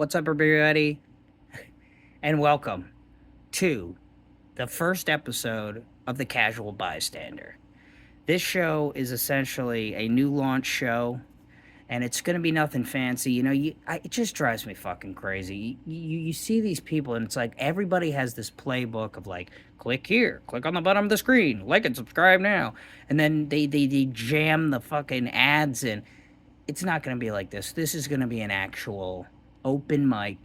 What's up, everybody? And welcome to the first episode of The Casual Bystander. This show is essentially a new launch show, and it's going to be nothing fancy. It just drives me fucking crazy. You see these people, and it's like everybody has this playbook of like, click here, click on the bottom of the screen, like and subscribe now. And then they jam the fucking ads in. It's not going to be like this. This is going to be an actual open mic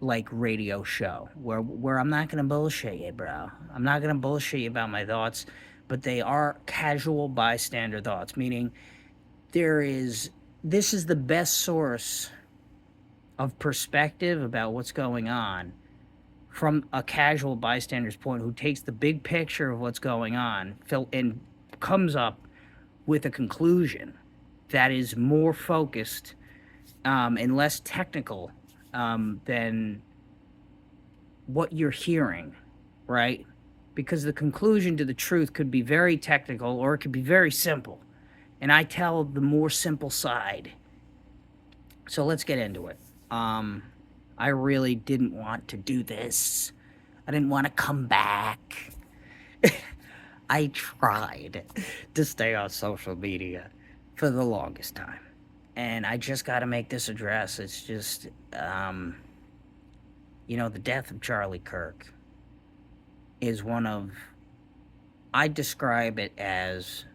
like radio show where I'm not gonna bullshit you, bro. I'm not gonna bullshit you about my thoughts, but they are casual bystander thoughts, meaning this is the best source of perspective about what's going on from a casual bystander's point who takes the big picture of what's going on and comes up with a conclusion that is more focused and less technical than what you're hearing, right? Because the conclusion to the truth could be very technical or it could be very simple. And I tell the more simple side. So let's get into it. I really didn't want to do this. I didn't want to come back. I tried to stay on social media for the longest time. And I just got to make this address. It's just, the death of Charlie Kirk is one of, I describe it as,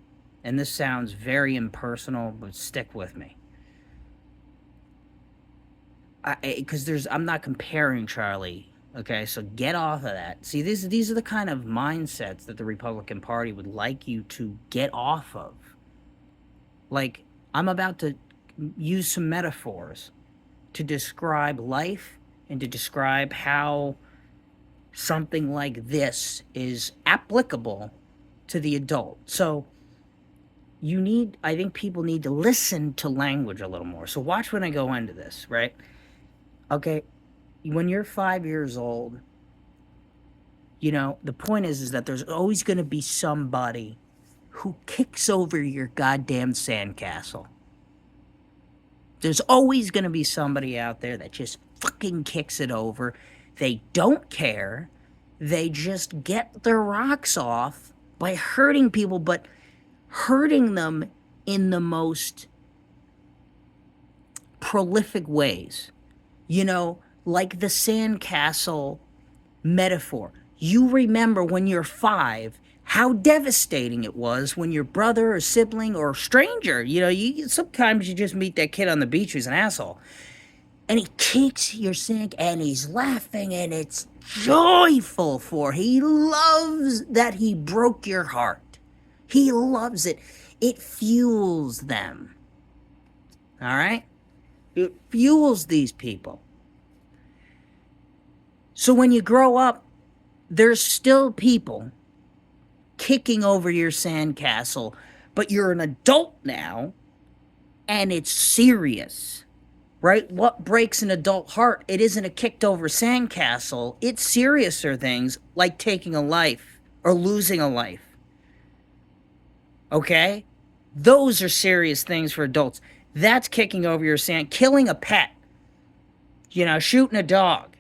and this sounds very impersonal, but stick with me. Because I'm not comparing Charlie, okay? So get off of that. See, these are the kind of mindsets that the Republican Party would like you to get off of. Like, I'm about to use some metaphors to describe life and to describe how something like this is applicable to the adult. So I think people need to listen to language a little more. So watch when I go into this, right? Okay, when you're 5 years old, the point is that there's always going to be somebody who kicks over your goddamn sandcastle. There's always going to be somebody out there that just fucking kicks it over. They don't care. They just get their rocks off by hurting people, but hurting them in the most prolific ways. Like the sandcastle metaphor. You remember when you're 5 how devastating it was when your brother or sibling or stranger, sometimes you just meet that kid on the beach who's an asshole. And he kicks your sink and he's laughing and it's joyful for. He loves that he broke your heart. He loves it. It fuels them. All right? It fuels these people. So when you grow up, there's still people kicking over your sandcastle, but you're an adult now, and it's serious, right? What breaks an adult heart? It isn't a kicked over sandcastle. It's seriouser things like taking a life or losing a life. Okay? Those are serious things for adults. That's kicking over your killing a pet, shooting a dog,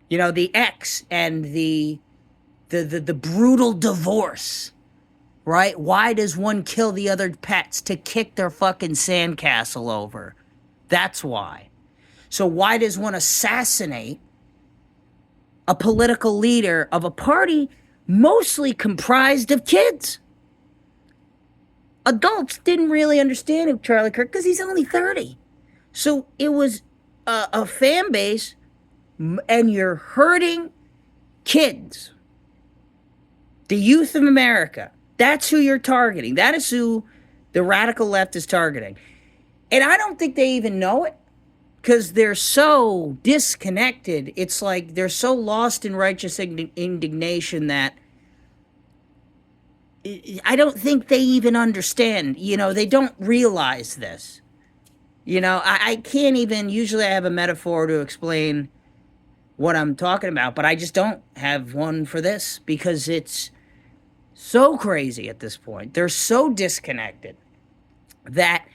the ex and the brutal divorce, right? Why does one kill the other pets? To kick their fucking sandcastle over. That's why. So why does one assassinate a political leader of a party mostly comprised of kids? Adults didn't really understand who Charlie Kirk because he's only 30. So it was a fan base, and you're hurting kids. The youth of America. That's who you're targeting. That is who the radical left is targeting. And I don't think they even know it because they're so disconnected. It's like they're so lost in righteous indignation that I don't think they even understand. They don't realize this. I can't even, usually I have a metaphor to explain what I'm talking about, but I just don't have one for this because it's so crazy at this point. They're so disconnected that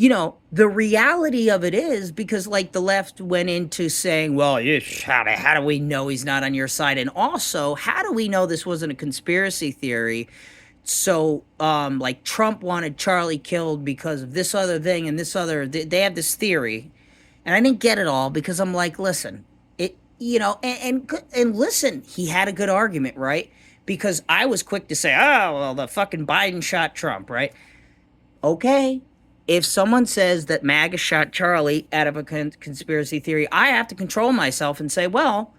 the reality of it is, because like the left went into saying, well, how do we know he's not on your side? And also, how do we know this wasn't a conspiracy theory? So, like Trump wanted Charlie killed because of this other thing and this other, they have this theory. And I didn't get it all because I'm like, listen, and listen, he had a good argument, right? Because I was quick to say, oh, well, the fucking Biden shot Trump, right? Okay. If someone says that MAGA shot Charlie out of a conspiracy theory, I have to control myself and say, well,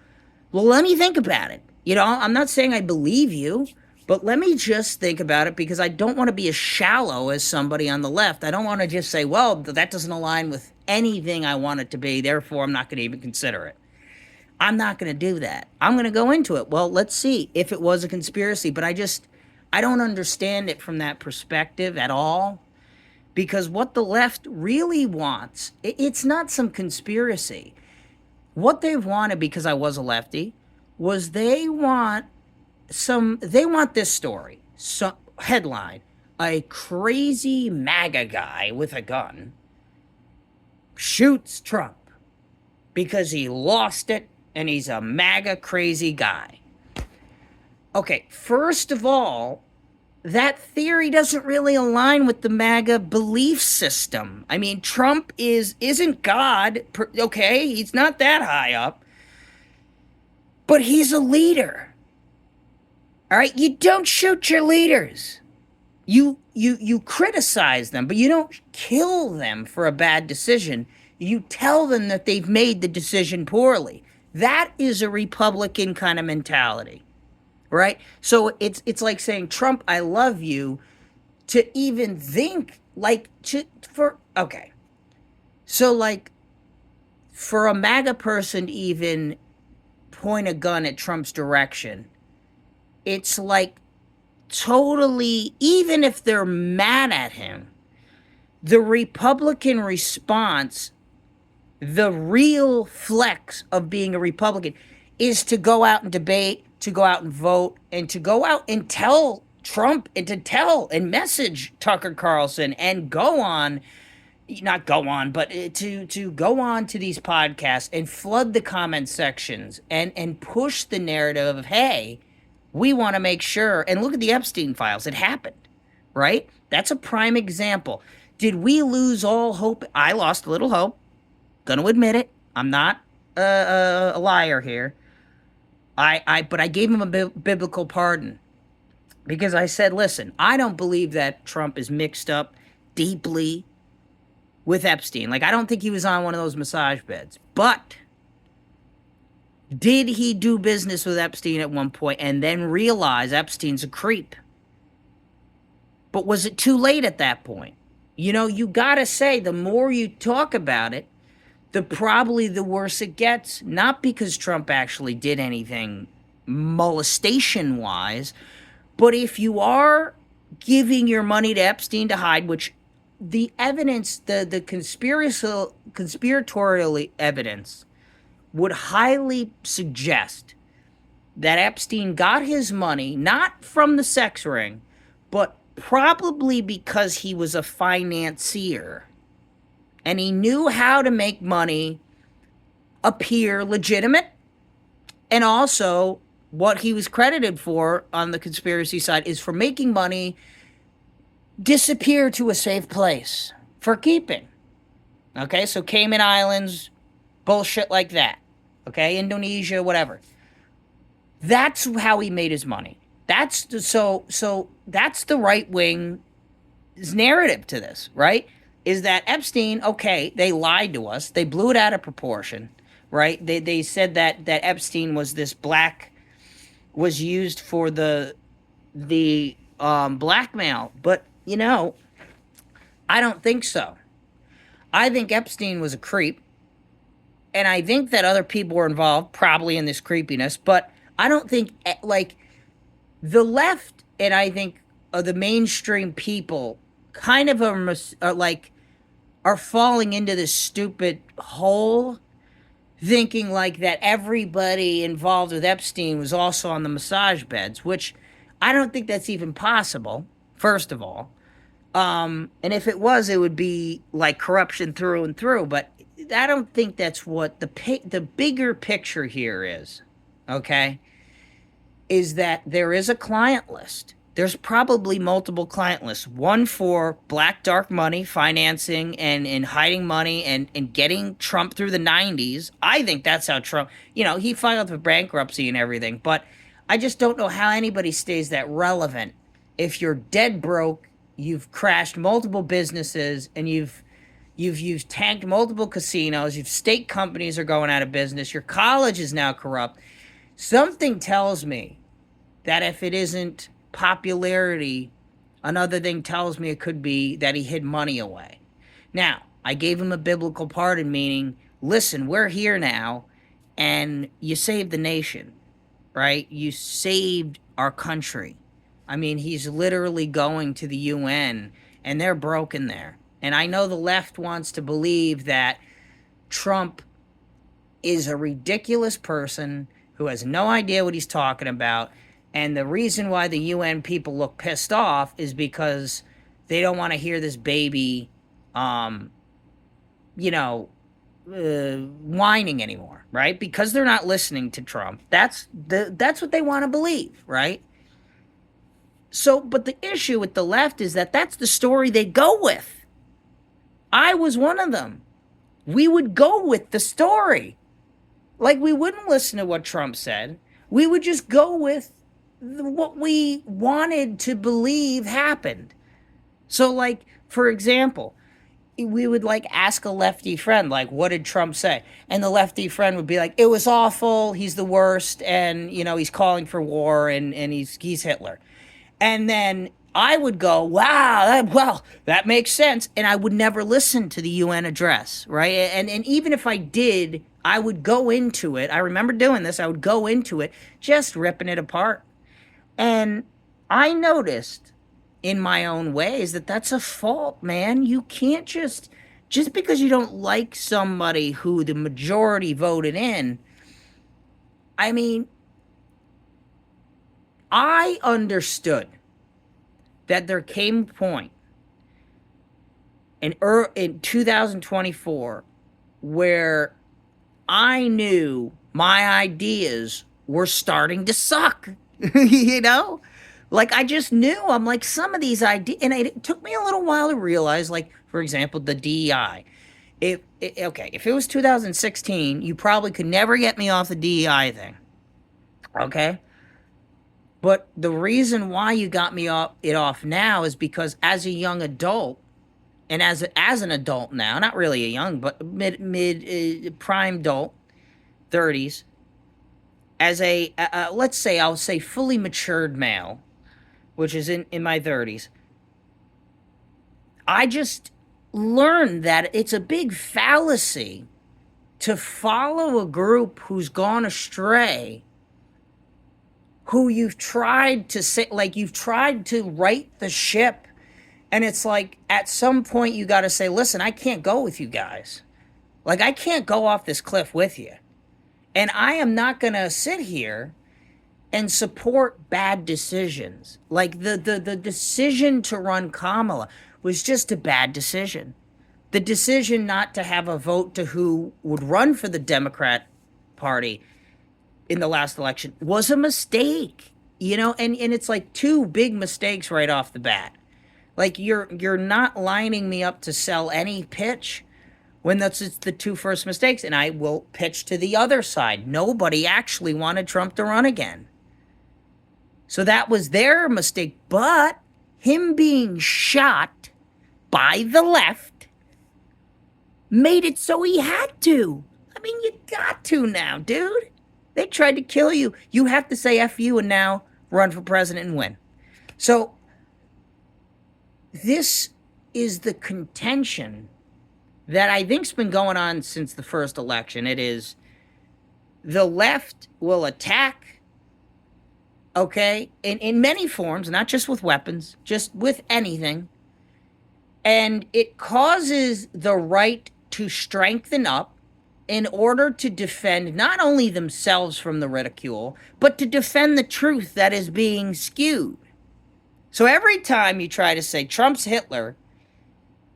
let me think about it. I'm not saying I believe you, but let me just think about it, because I don't want to be as shallow as somebody on the left. I don't want to just say, well, that doesn't align with anything I want it to be, therefore I'm not going to even consider it. I'm not going to do that. I'm going to go into it. Well, let's see if it was a conspiracy, but I don't understand it from that perspective at all, because what the left really wants, it's not some conspiracy. What they've wanted, because I was a lefty, was they want this story. So, headline: a crazy MAGA guy with a gun shoots Trump because he lost it and he's a MAGA crazy guy. Okay, first of all, that theory doesn't really align with the MAGA belief system. I mean, Trump isn't God, okay? He's not that high up. But he's a leader. All right? You don't shoot your leaders. You criticize them, but you don't kill them for a bad decision. You tell them that they've made the decision poorly. That is a Republican kind of mentality. Right? So it's like saying, Trump, I love you, to even think okay. So like for a MAGA person to even point a gun at Trump's direction, it's like totally, even if they're mad at him, the Republican response, the real flex of being a Republican, is to go out and debate, to go out and vote, and to go out and tell Trump, and to tell and message Tucker Carlson, and go on, not go on, but to go on to these podcasts and flood the comment sections and push the narrative of, hey, we want to make sure, and look at the Epstein files. It happened, right? That's a prime example. Did we lose all hope? I lost a little hope. Gonna admit it. I'm not a liar here. But I gave him a biblical pardon, because I said, listen, I don't believe that Trump is mixed up deeply with Epstein. Like, I don't think he was on one of those massage beds. But did he do business with Epstein at one point and then realize Epstein's a creep? But was it too late at that point? You gotta say, the more you talk about it, probably the worse it gets. Not because Trump actually did anything molestation-wise, but if you are giving your money to Epstein to hide, which the evidence, the conspiratorial evidence would highly suggest that Epstein got his money not from the sex ring, but probably because he was a financier. And he knew how to make money appear legitimate. And also, what he was credited for on the conspiracy side is for making money disappear to a safe place for keeping. Okay, so Cayman Islands, bullshit like that. Okay, Indonesia, whatever. That's how he made his money. That's that's the right wing's narrative to this, right? Is that Epstein, okay, they lied to us. They blew it out of proportion, right? They said that Epstein was was used for the blackmail. But, I don't think so. I think Epstein was a creep. And I think that other people were involved, probably in this creepiness. But I don't think, like, the left, and I think the mainstream people kind of are falling into this stupid hole, thinking like that everybody involved with Epstein was also on the massage beds, which I don't think that's even possible, first of all. And if it was, it would be like corruption through and through. But I don't think that's what the bigger picture here is. Okay, is that there is a client list. There's probably multiple client lists. One for black dark money financing and hiding money and getting Trump through the 90s. I think that's how Trump, he filed for bankruptcy and everything. But I just don't know how anybody stays that relevant if you're dead broke, you've crashed multiple businesses, and you've tanked multiple casinos, you've state companies are going out of business, your college is now corrupt. Something tells me that if it isn't popularity, another thing tells me it could be that he hid money away. Now, I gave him a biblical pardon, meaning, listen, we're here now, and you saved the nation, right? You saved our country. I mean, he's literally going to the UN, and they're broken there. And I know the left wants to believe that Trump is a ridiculous person who has no idea what he's talking about. And the reason why the UN people look pissed off is because they don't want to hear this baby, whining anymore, right? Because they're not listening to Trump. That's what they want to believe, right? So, but the issue with the left is that that's the story they go with. I was one of them. We would go with the story. Like, we wouldn't listen to what Trump said. We would just go with what we wanted to believe happened. So, like, for example, we would like ask a lefty friend, like, what did Trump say? And the lefty friend would be like, it was awful, he's the worst, and he's calling for war, and he's Hitler. And then I would go, wow, that makes sense. And I would never listen to the UN address, right? And even if I did, I would go into it. I remember doing this. I would go into it, just ripping it apart. And I noticed in my own ways that that's a fault, man. You can't just because you don't like somebody who the majority voted in. I mean, I understood that there came a point in 2024 where I knew my ideas were starting to suck, Like, I just knew. I'm like, some of these ideas, and it took me a little while to realize, like, for example, the DEI. If it was 2016, you probably could never get me off the DEI thing, okay? But the reason why you got me off now is because as a young adult, and as an adult now, not really a young, but mid prime adult, 30s, as a let's say, I'll say fully matured male, which is in my 30s, I just learned that it's a big fallacy to follow a group who's gone astray, who you've tried to say, like, you've tried to right the ship. And it's like, at some point you got to say, listen, I can't go with you guys. Like, I can't go off this cliff with you. And I am not going to sit here and support bad decisions. Like, the decision to run Kamala was just a bad decision. The decision not to have a vote to who would run for the Democrat Party in the last election was a mistake, and it's like two big mistakes right off the bat. Like, you're not lining me up to sell any pitch when that's the two first mistakes, and I will pitch to the other side. Nobody actually wanted Trump to run again. So that was their mistake, but him being shot by the left made it so he had to. I mean, you got to now, dude. They tried to kill you. You have to say F you and now run for president and win. So this is the contention that I think's been going on since the first election. It is the left will attack, okay, in many forms, not just with weapons, just with anything. And it causes the right to strengthen up in order to defend not only themselves from the ridicule, but to defend the truth that is being skewed. So every time you try to say Trump's Hitler,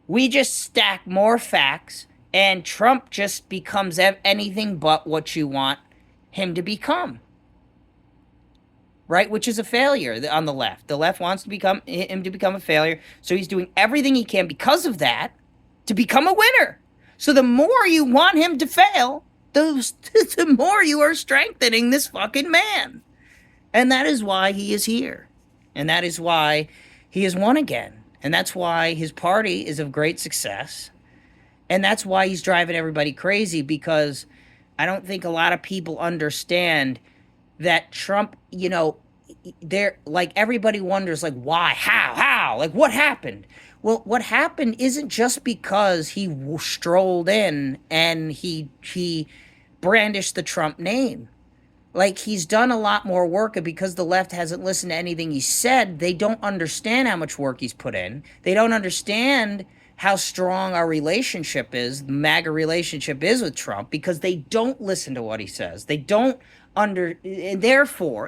we just stack more facts, and Trump just becomes anything but what you want him to become. Right? Which is a failure on the left. The left wants to become him to become a failure, so he's doing everything he can because of that to become a winner. So the more you want him to fail, the more you are strengthening this fucking man. And that is why he is here. And that is why he has won again. And that's why his party is of great success. And that's why he's driving everybody crazy, because I don't think a lot of people understand that Trump, you know, they're like, everybody wonders, like, why, how, like, what happened? Well, what happened isn't just because he strolled in and he brandished the Trump name. Like, he's done a lot more work, and because the left hasn't listened to anything he said, they don't understand how much work he's put in. They don't understand how strong our relationship is, the MAGA relationship is with Trump, because they don't listen to what he says. They don't and therefore,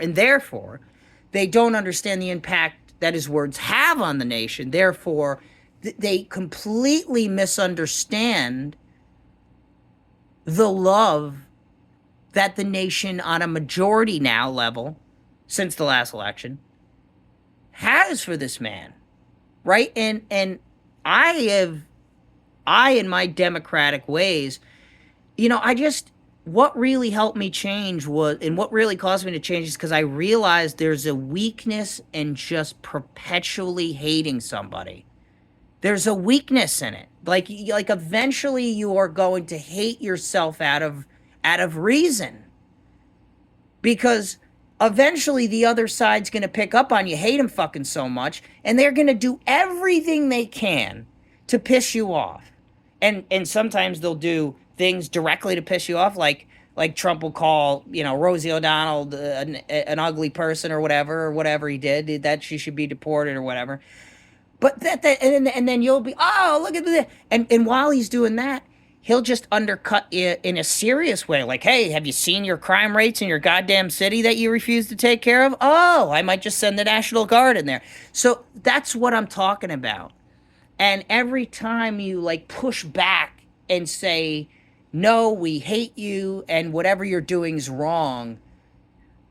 they don't understand the impact that his words have on the nation. Therefore, they completely misunderstand the love that the nation on a majority now level, since the last election, has for this man, right? And I in my democratic ways, you know, what really helped me change was, and what really caused me to change, is because I realized there's a weakness in just perpetually hating somebody. There's a weakness in it. Like eventually you are going to hate yourself out of reason, because eventually the other side's going to pick up on you hate them fucking so much, and they're going to do everything they can to piss you off. And sometimes they'll do things directly to piss you off, like Trump will call, you know, Rosie O'Donnell an ugly person or whatever he did, that she should be deported or whatever. But and then you'll be, oh, look at that. And while he's doing that, he'll just undercut you in a serious way. Like, hey, have you seen your crime rates in your goddamn city that you refuse to take care of? Oh, I might just send the National Guard in there. So that's what I'm talking about. And every time you like push back and say, no, we hate you and whatever you're doing is wrong,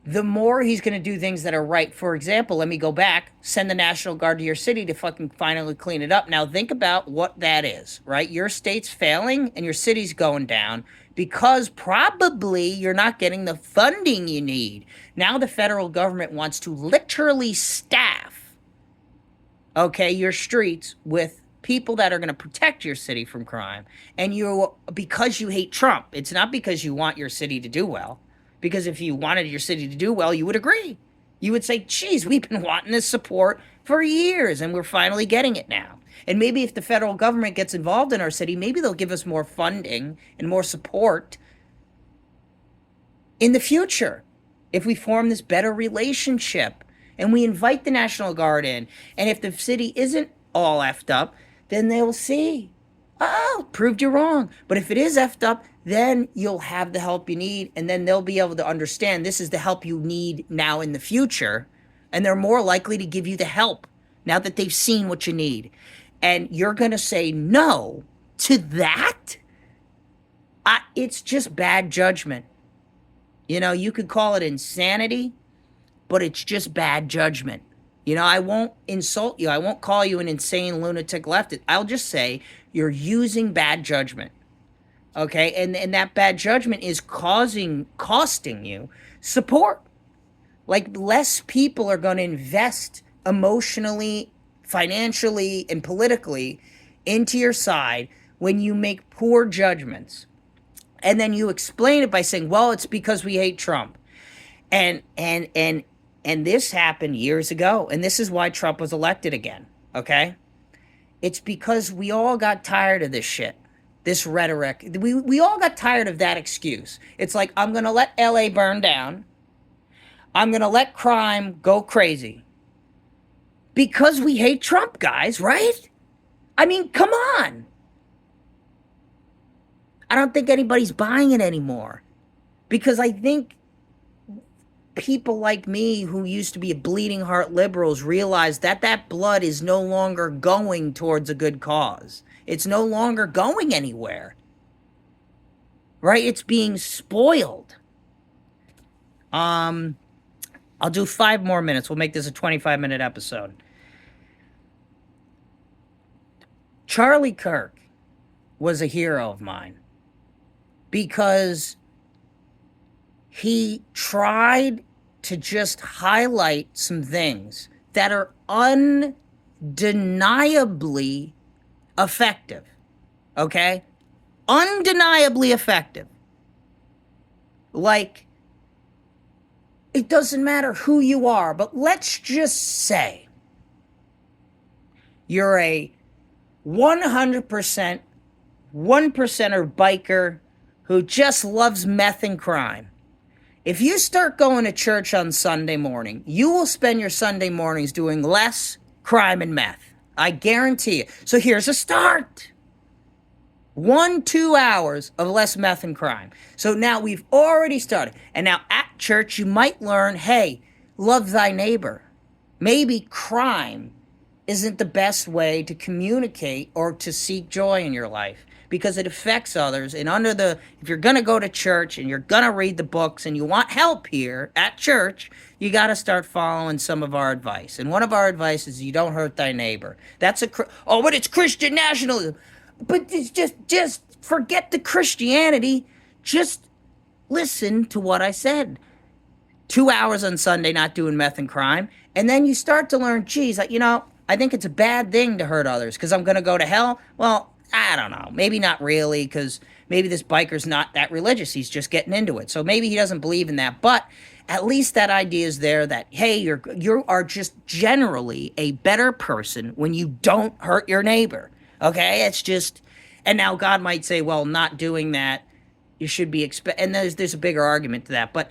the more he's going to do things that are right. For example, let me go back, send the National Guard to your city to fucking finally clean it up. Now think about what that is, right? Your state's failing and your city's going down because probably you're not getting the funding you need. Now the federal government wants to literally staff, okay, your streets with people that are going to protect your city from crime. And because you hate Trump, it's not because you want your city to do well. Because if you wanted your city to do well, you would agree. You would say, geez, we've been wanting this support for years, and we're finally getting it now. And maybe if the federal government gets involved in our city, maybe they'll give us more funding and more support in the future if we form this better relationship and we invite the National Guard in. And if the city isn't all effed up, then they'll see, oh, proved you wrong. But if it is effed up, then you'll have the help you need, and then they'll be able to understand this is the help you need now in the future, and they're more likely to give you the help now that they've seen what you need. And you're going to say no to that? It's just bad judgment. You know, you could call it insanity, but it's just bad judgment. You know, I won't insult you. I won't call you an insane lunatic leftist. I'll just say you're using bad judgment. Okay, and that bad judgment is costing you support. Like, less people are going to invest emotionally, financially, and politically into your side when you make poor judgments. And then you explain it by saying, well, it's because we hate Trump. And this happened years ago, and this is why Trump was elected again, okay? It's because we all got tired of this shit. This rhetoric. We all got tired of that excuse. It's like, I'm going to let LA burn down. I'm going to let crime go crazy. Because we hate Trump, guys, right? I mean, come on. I don't think anybody's buying it anymore. Because I think people like me who used to be bleeding heart liberals realize that that blood is no longer going towards a good cause. It's no longer going anywhere. Right? It's being spoiled. I'll do 5 more minutes. We'll make this a 25-minute episode. Charlie Kirk was a hero of mine because he tried to just highlight some things that are undeniably effective. Okay? Undeniably effective. Like, it doesn't matter who you are, but let's just say you're a 100% 1%er biker who just loves meth and crime. If you start going to church on Sunday morning, you will spend your Sunday mornings doing less crime and meth. I guarantee it. So here's a start. 1-2 hours of less meth and crime. So now we've already started. And now at church, you might learn, hey, love thy neighbor. Maybe crime isn't the best way to communicate or to seek joy in your life because it affects others. And if you're going to go to church and you're going to read the books and you want help here at church, you got to start following some of our advice. And one of our advice is you don't hurt thy neighbor. But it's Christian nationalism. But it's just forget the Christianity. Just listen to what I said. 2 hours on Sunday not doing meth and crime. And then you start to learn, geez, I think it's a bad thing to hurt others because I'm going to go to hell. Well, I don't know. Maybe not really, because maybe this biker's not that religious. He's just getting into it. So maybe he doesn't believe in that. But at least that idea is there that, hey, you are just generally a better person when you don't hurt your neighbor. Okay? It's just, and now God might say, well, not doing that, you should be and there's a bigger argument to that. But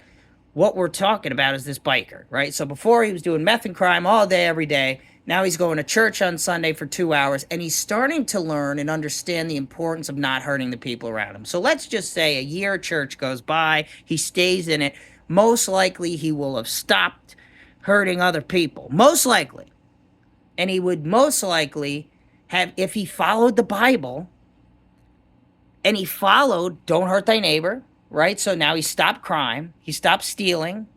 what we're talking about is this biker, right? So before he was doing meth and crime all day, every day. Now he's going to church on Sunday for 2 hours, and he's starting to learn and understand the importance of not hurting the people around him. So let's just say a year of church goes by, he stays in it. Most likely he will have stopped hurting other people. Most likely. And he would most likely have, if he followed the Bible, and he followed, don't hurt thy neighbor, right? So now he stopped crime, he stopped stealing,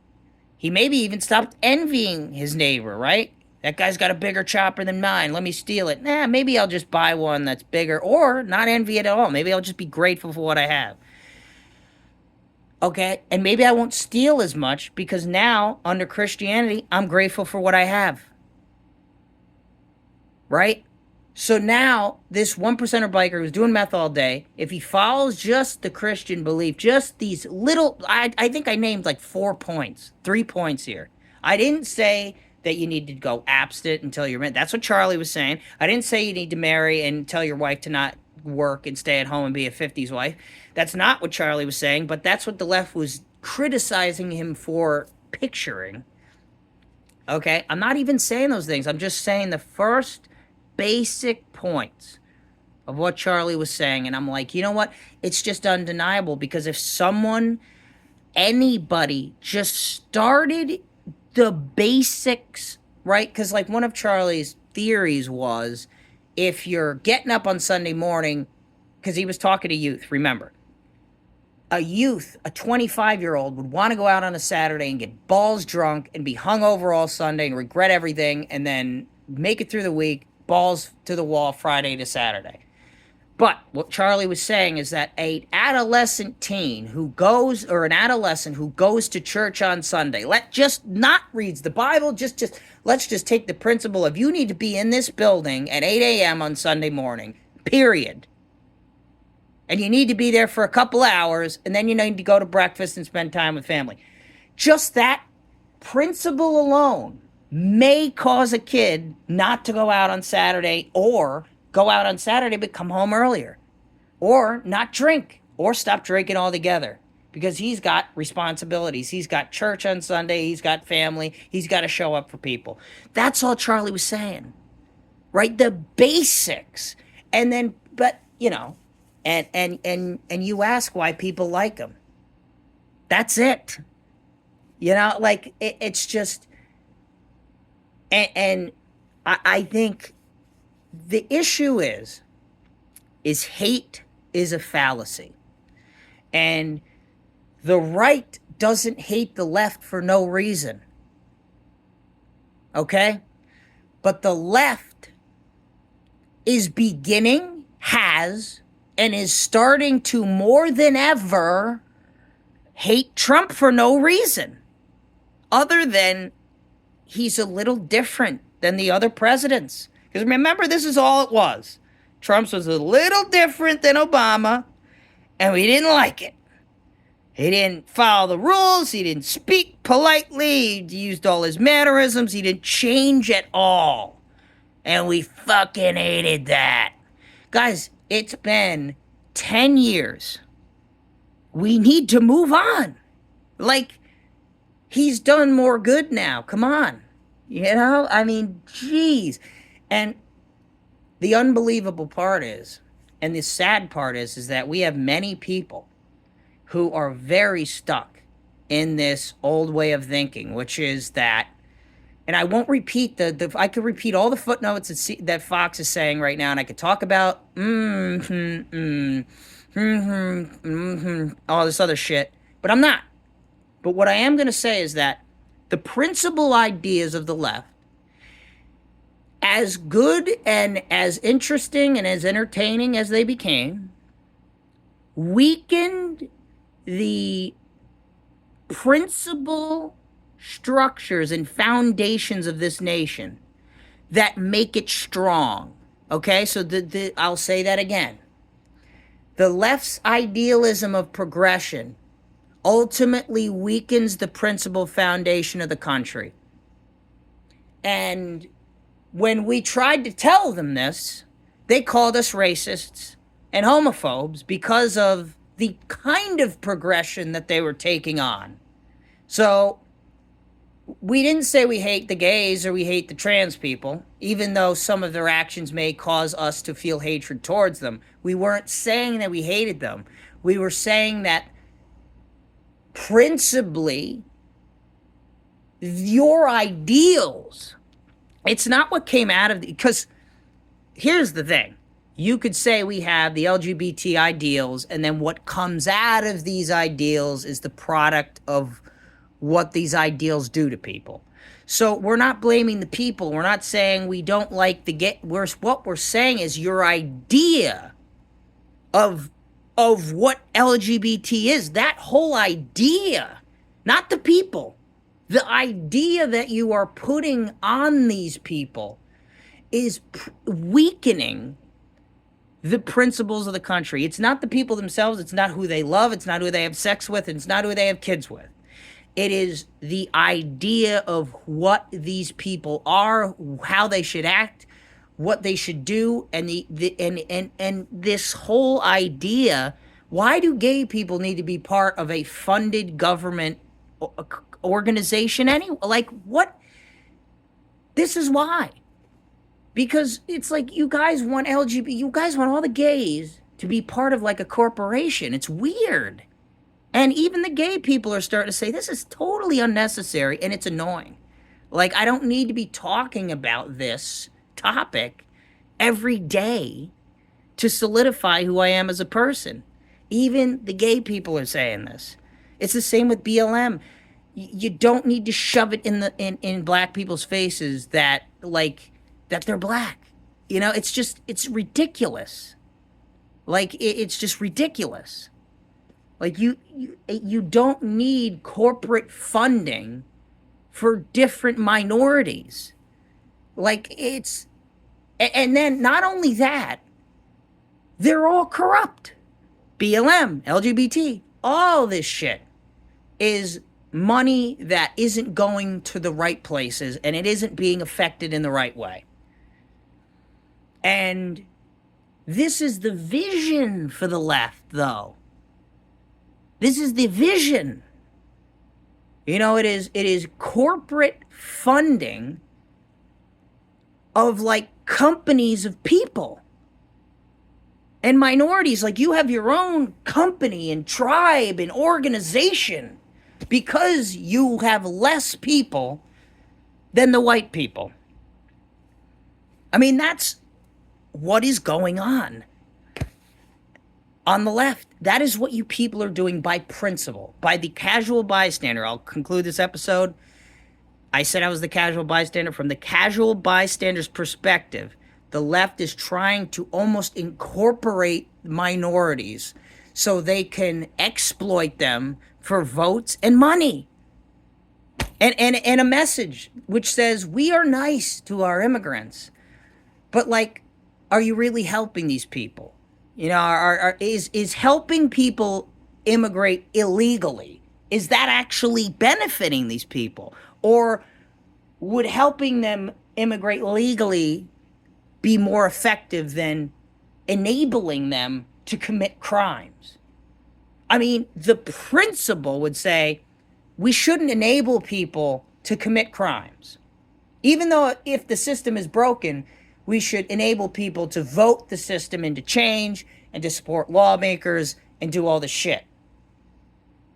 he maybe even stopped envying his neighbor, right? That guy's got a bigger chopper than mine. Let me steal it. Maybe I'll just buy one that's bigger or not envy it at all. Maybe I'll just be grateful for what I have. Okay? And maybe I won't steal as much because now, under Christianity, I'm grateful for what I have. Right? So now, this 1%er biker who's doing meth all day, if he follows just the Christian belief, just these little, I think I named like 4 points, 3 points here. I didn't say that you need to go abstinent until you're married. That's what Charlie was saying. I didn't say you need to marry and tell your wife to not work and stay at home and be a 50s wife. That's not what Charlie was saying, but that's what the left was criticizing him for picturing. Okay? I'm not even saying those things. I'm just saying the first basic points of what Charlie was saying. And I'm like, you know what? It's just undeniable because if anybody just started the basics, right? Because like one of Charlie's theories was if you're getting up on Sunday morning, because he was talking to youth, remember, a 25-year-old would want to go out on a Saturday and get balls drunk and be hungover all Sunday and regret everything and then make it through the week, balls to the wall Friday to Saturday. But what Charlie was saying is that an adolescent who goes to church on Sunday, not reads the Bible, let's just take the principle of you need to be in this building at 8 a.m. on Sunday morning, period. And you need to be there for a couple hours, and then you need to go to breakfast and spend time with family. Just that principle alone may cause a kid not to go out on Saturday or go out on Saturday but come home earlier, or not drink, or stop drinking altogether because he's got responsibilities. He's got church on Sunday, he's got family, he's got to show up for people. That's all Charlie was saying, right? The basics. And then, but, and you ask why people like him. That's it. You know, like it's just, and I think the issue is hate is a fallacy. And the right doesn't hate the left for no reason. Okay? But the left is beginning, has, and is starting to more than ever hate Trump for no reason. Other than he's a little different than the other presidents. Because remember, this is all it was. Trump's was a little different than Obama, and we didn't like it. He didn't follow the rules. He didn't speak politely. He used all his mannerisms. He didn't change at all. And we fucking hated that. Guys, it's been 10 years. We need to move on. Like, he's done more good now. Come on. You know? I mean, geez. And the unbelievable part is, and the sad part is that we have many people who are very stuck in this old way of thinking, which is that, and I won't repeat I could repeat all the footnotes that Fox is saying right now, and I could talk about all this other shit, but I'm not. But what I am going to say is that the principal ideas of the left, as good and as interesting and as entertaining as they became, weakened the principal structures and foundations of this nation that make it strong. Okay, so I'll say that again. The left's idealism of progression ultimately weakens the principal foundation of the country. And when we tried to tell them this, they called us racists and homophobes because of the kind of progression that they were taking on. So we didn't say we hate the gays or we hate the trans people, even though some of their actions may cause us to feel hatred towards them. We weren't saying that we hated them. We were saying that principally your ideals, it's not what came out of because here's the thing. You could say we have the LGBT ideals, and then what comes out of these ideals is the product of what these ideals do to people. So we're not blaming the people. We're not saying we don't like the gay. What we're saying is your idea of what LGBT is, that whole idea, not the people, the idea that you are putting on these people is weakening the principles of the country. It's not the people themselves. It's not who they love. It's not who they have sex with. It's not who they have kids with. It is the idea of what these people are, how they should act, what they should do, and and this whole idea. Why do gay people need to be part of a funded government organization anyway? Like, what? This is why. Because it's like you guys want you guys want all the gays to be part of like a corporation. It's weird. And even the gay people are starting to say this is totally unnecessary and it's annoying. Like, I don't need to be talking about this topic every day to solidify who I am as a person. Even the gay people are saying this. It's the same with BLM. You don't need to shove it in black people's faces that they're black. You know, it's ridiculous. Like, it's just ridiculous. Like, you don't need corporate funding for different minorities. Like, and then not only that, they're all corrupt. BLM, LGBT, all this shit is money that isn't going to the right places and it isn't being affected in the right way. And this is the vision for the left, though. This is the vision. You know, it is corporate funding of like companies of people and minorities. Like, you have your own company and tribe and organization because you have less people than the white people. I mean, that's what is going on the left. That is what you people are doing by principle, by the casual bystander. I'll conclude this episode. I said I was the casual bystander. From the casual bystander's perspective, the left is trying to almost incorporate minorities so they can exploit them for votes and money. And a message which says, we are nice to our immigrants. But, like, are you really helping these people? You know, is helping people immigrate illegally, is that actually benefiting these people? Or would helping them immigrate legally be more effective than enabling them to commit crimes? I mean, the principle would say we shouldn't enable people to commit crimes. Even though if the system is broken, we should enable people to vote the system into change and to support lawmakers and do all the shit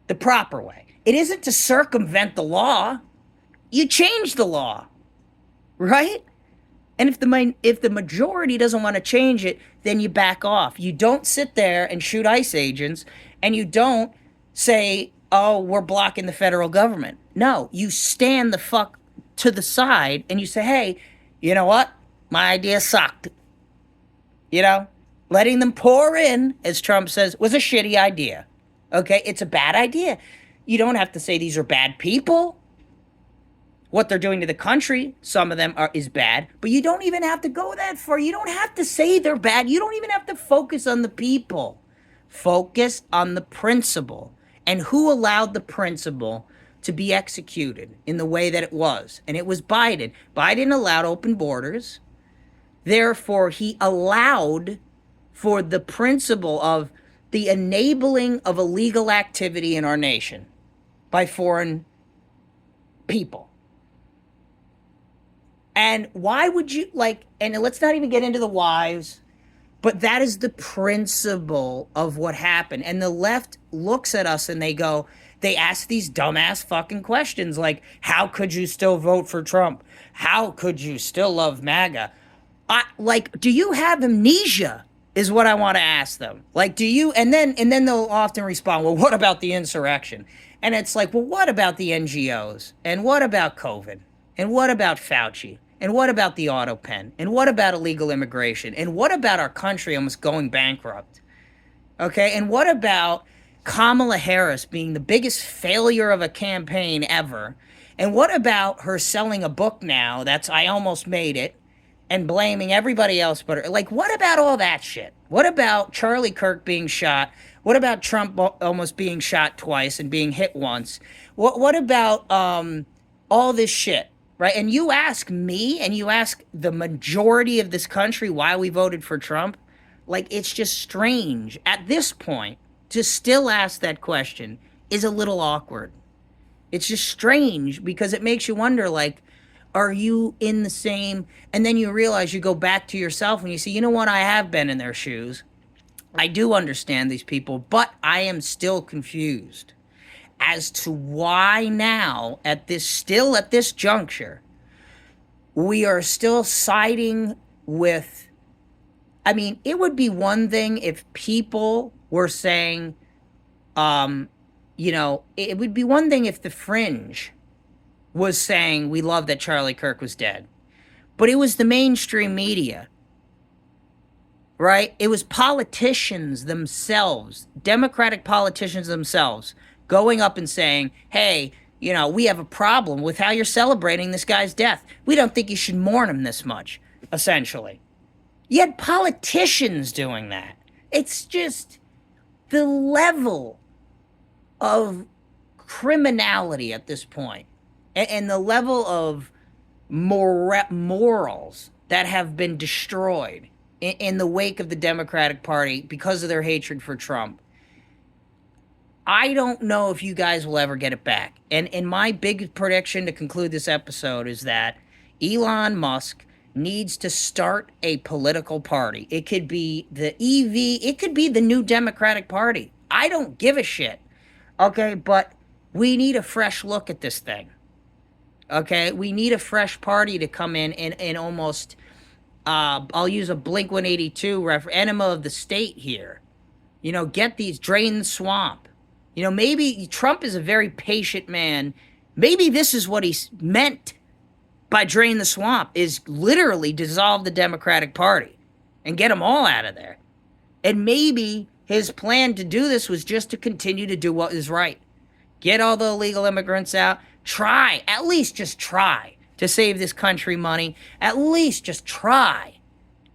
the proper way. It isn't to circumvent the law. You change the law, right? And if the majority doesn't want to change it, then you back off. You don't sit there and shoot ICE agents, and you don't say, oh, we're blocking the federal government. No, you stand the fuck to the side and you say, hey, you know what? My idea sucked. You know, letting them pour in, as Trump says, was a shitty idea. Okay, it's a bad idea. You don't have to say these are bad people. What they're doing to the country, some of them is bad, but you don't even have to go that far. You don't have to say they're bad. You don't even have to focus on the people. Focus on the principle and who allowed the principle to be executed in the way that it was. And it was Biden. Biden allowed open borders. Therefore, he allowed for the principle of the enabling of illegal activity in our nation by foreign people. And why would you, like, and let's not even get into the whys, but that is the principle of what happened. And the left looks at us and they ask these dumbass fucking questions like, how could you still vote for Trump? How could you still love MAGA? Do you have amnesia is what I want to ask them. Like, do you, and then they'll often respond, well, what about the insurrection? And it's like, well, what about the NGOs? And what about COVID? And what about Fauci? And what about the auto pen? And what about illegal immigration? And what about our country almost going bankrupt? Okay, and what about Kamala Harris being the biggest failure of a campaign ever? And what about her selling a book now that's I Almost Made It and blaming everybody else but her? Like, what about all that shit? What about Charlie Kirk being shot? What about Trump almost being shot twice and being hit once? What about all this shit? Right? And you ask me and you ask the majority of this country why we voted for Trump. Like, it's just strange at this point to still ask that question is a little awkward. It's just strange because it makes you wonder, like, are you in the same? And then you realize you go back to yourself and you say, you know what? I have been in their shoes. I do understand these people, but I am still confused as to why now at this juncture, we are still siding with, I mean, it would be one thing if people were saying, you know, it would be one thing if the fringe was saying we love that Charlie Kirk was dead, but it was the mainstream media, right? It was politicians themselves, Democratic politicians themselves, going up and saying, hey, you know, we have a problem with how you're celebrating this guy's death. We don't think you should mourn him this much, essentially. You had politicians doing that. It's just the level of criminality at this point and the level of morals that have been destroyed in the wake of the Democratic Party because of their hatred for Trump. I don't know if you guys will ever get it back. And my big prediction to conclude this episode is that Elon Musk needs to start a political party. It could be the EV, it could be the new Democratic Party. I don't give a shit. Okay, but We need a fresh look at this thing. Okay? We need a fresh party to come in and almost, I'll use a Blink-182 enema of the state here. You know, get these, drain the swamp. You know, maybe Trump is a very patient man. Maybe this is what he's meant by drain the swamp, is literally dissolve the Democratic Party and get them all out of there. And maybe his plan to do this was just to continue to do what is right. Get all the illegal immigrants out. Try, at least just try to save this country money. At least just try.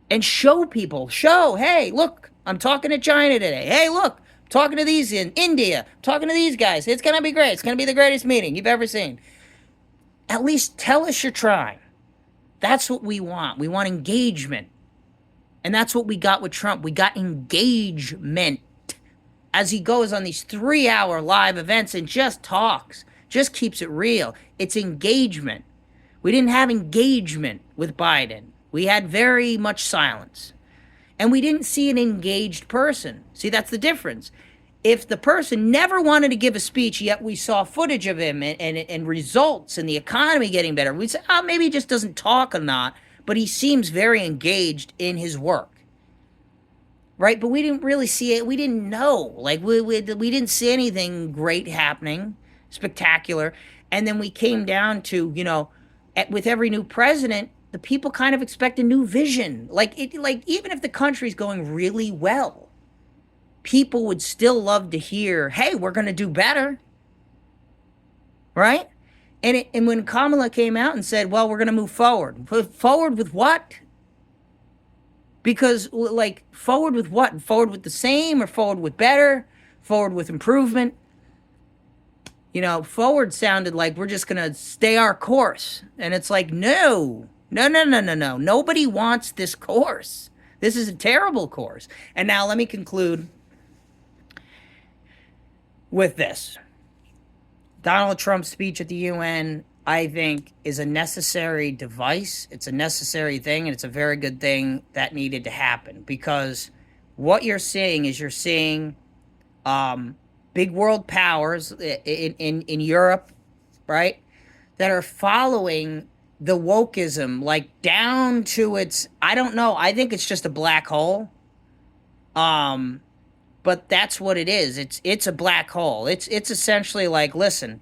And show people, hey, look, I'm talking to China today. Hey, look, I'm talking to these in India. I'm talking to these guys. It's going to be great. It's going to be the greatest meeting you've ever seen. At least tell us you're trying. That's what we want. We want engagement. And that's what we got with Trump. We got engagement as he goes on these 3-hour live events and just talks, just keeps it real. It's engagement. We didn't have engagement with Biden. We had very much silence. And we didn't see an engaged person. See, that's the difference. If the person never wanted to give a speech, yet we saw footage of him and results and the economy getting better, we'd say, oh, maybe he just doesn't talk or not, but he seems very engaged in his work. Right? But we didn't really see it. We didn't know. Like, we didn't see anything great happening, spectacular. And then we came down to, you know, with every new president, the people kind of expect a new vision. Like even if the country's going really well, people would still love to hear, hey, we're going to do better. Right? And when Kamala came out and said, well, we're going to move forward. Forward with what? Because, like, forward with what? Forward with the same or forward with better? Forward with improvement? You know, forward sounded like we're just going to stay our course. And it's like, no. Nobody wants this course. This is a terrible course. And now let me conclude with this. Donald Trump's speech at the UN, I think, is a necessary device. It's a necessary thing, and it's a very good thing that needed to happen. Because what you're seeing is big world powers in Europe, right, that are following the wokeism, like, down to its, I don't know, I think it's just a black hole. But that's what it is. It's a black hole. It's essentially like, listen,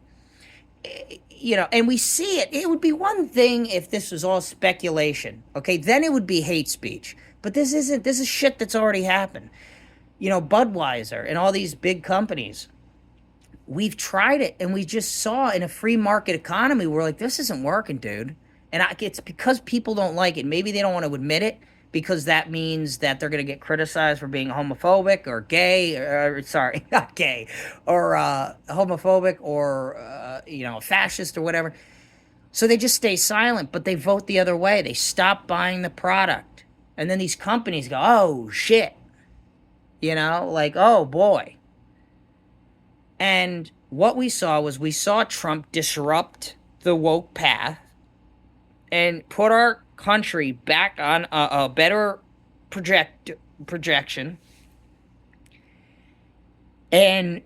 you know, and we see it. It would be one thing if this was all speculation, okay? Then it would be hate speech. But this isn't. This is shit that's already happened. You know, Budweiser and all these big companies, we've tried it, and we just saw in a free market economy, we're like, this isn't working, dude. And it's because people don't like it. Maybe they don't want to admit it, because that means that they're going to get criticized for being homophobic or gay, or sorry, not gay, or homophobic or, you know, fascist or whatever. So they just stay silent, but they vote the other way. They stop buying the product. And then these companies go, oh, shit. You know, like, oh, boy. And what we saw Trump disrupt the woke path and put our country back on a better projection. And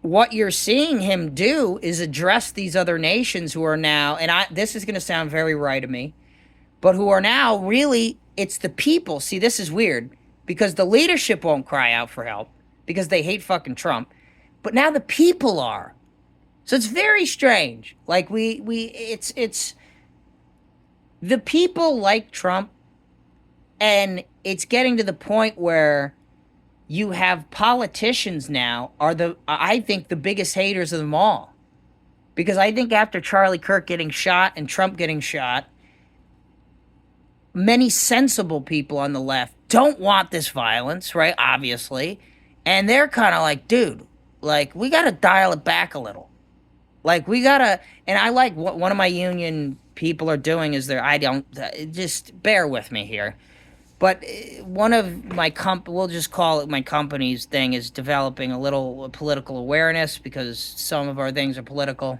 what you're seeing him do is address these other nations who are now, and this is going to sound very right of me, but who are now really, it's the people. See, this is weird, because the leadership won't cry out for help because they hate fucking Trump, but now the people are. So it's very strange. Like, it's the people like Trump, and it's getting to the point where you have politicians now I think, the biggest haters of them all. Because I think after Charlie Kirk getting shot and Trump getting shot, many sensible people on the left don't want this violence, right? Obviously. And they're kind of like, dude, like, we got to dial it back a little. Like, we got to, and I like what one of my union people are doing is just bear with me here. But one of my we'll just call it my company's thing, is developing a little political awareness, because some of our things are political.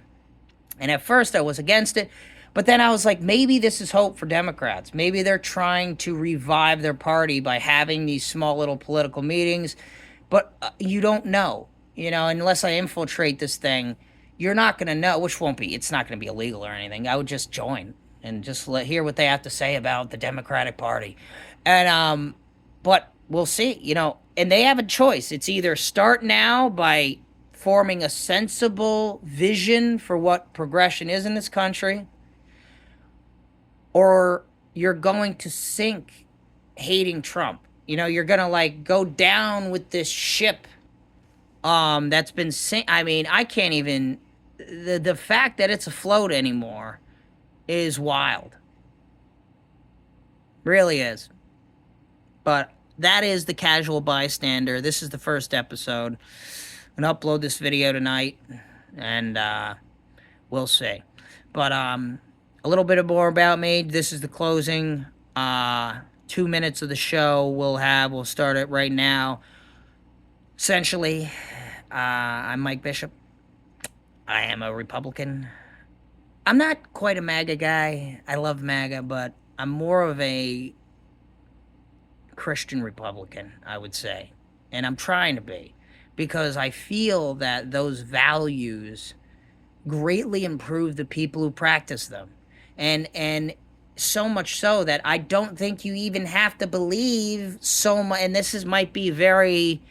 And at first I was against it, but then I was like, maybe this is hope for Democrats. Maybe they're trying to revive their party by having these small little political meetings. But you don't know, you know, unless I infiltrate this thing. you're not going to know, which won't be, it's not going to be illegal or anything. I would just join and just hear what they have to say about the Democratic Party. And, but we'll see, you know, and they have a choice. It's either start now by forming a sensible vision for what progression is in this country, or you're going to sink hating Trump. You know, you're going to like go down with this ship that's been I mean, I can't even, the fact that it's afloat anymore is wild. Really is. But that is the Casual Bystander. This is the first episode. I'm gonna upload this video tonight, and we'll see. But a little bit more about me. This is the closing 2 minutes of the show. We'll start it right now. Essentially, I'm Mike Bishop. I am a Republican. I'm not quite a MAGA guy. I love MAGA, but I'm more of a Christian Republican, I would say. And I'm trying to be, because I feel that those values greatly improve the people who practice them. And so much so that I don't think you even have to believe so much, and this might be very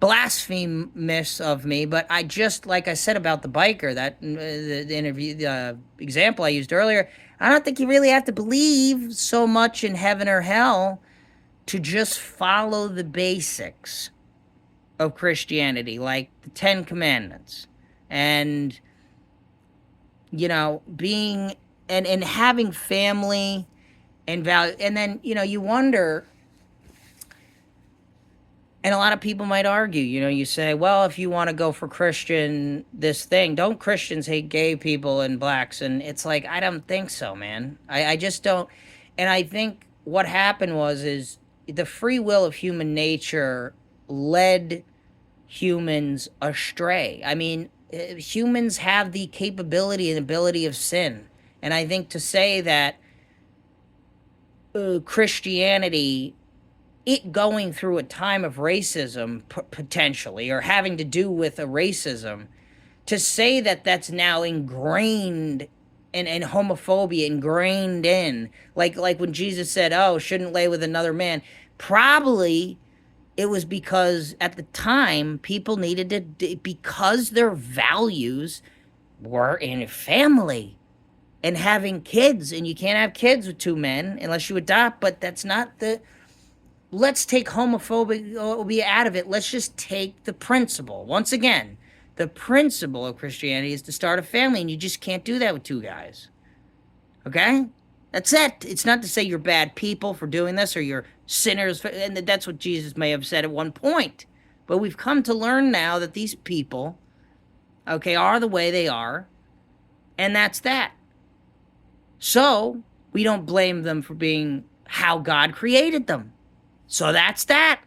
blasphemous of me, but I just, like I said about the biker, that the interview, the example I used earlier, I don't think you really have to believe so much in heaven or hell to just follow the basics of Christianity, like the 10 Commandments, and, you know, being, and having family and value. And then, you know, you wonder, and a lot of people might argue, you know, you say, well, if you want to go for Christian, this thing, don't Christians hate gay people and blacks? And it's like, I don't think so, man. I just don't. And I think what happened is the free will of human nature led humans astray. I mean, humans have the capability and ability of sin. And I think to say that Christianity, it going through a time of racism, potentially, or having to do with a racism, to say that that's now ingrained and homophobia ingrained in, like when Jesus said, oh, shouldn't lay with another man, probably it was because at the time people needed to, because their values were in family and having kids, and you can't have kids with two men unless you adopt, but that's not the, let's take homophobia out of it. Let's just take the principle. Once again, the principle of Christianity is to start a family, and you just can't do that with two guys. Okay? That's it. It's not to say you're bad people for doing this, or you're sinners, and that's what Jesus may have said at one point. But we've come to learn now that these people, okay, are the way they are, and that's that. So, we don't blame them for being how God created them. So that's that.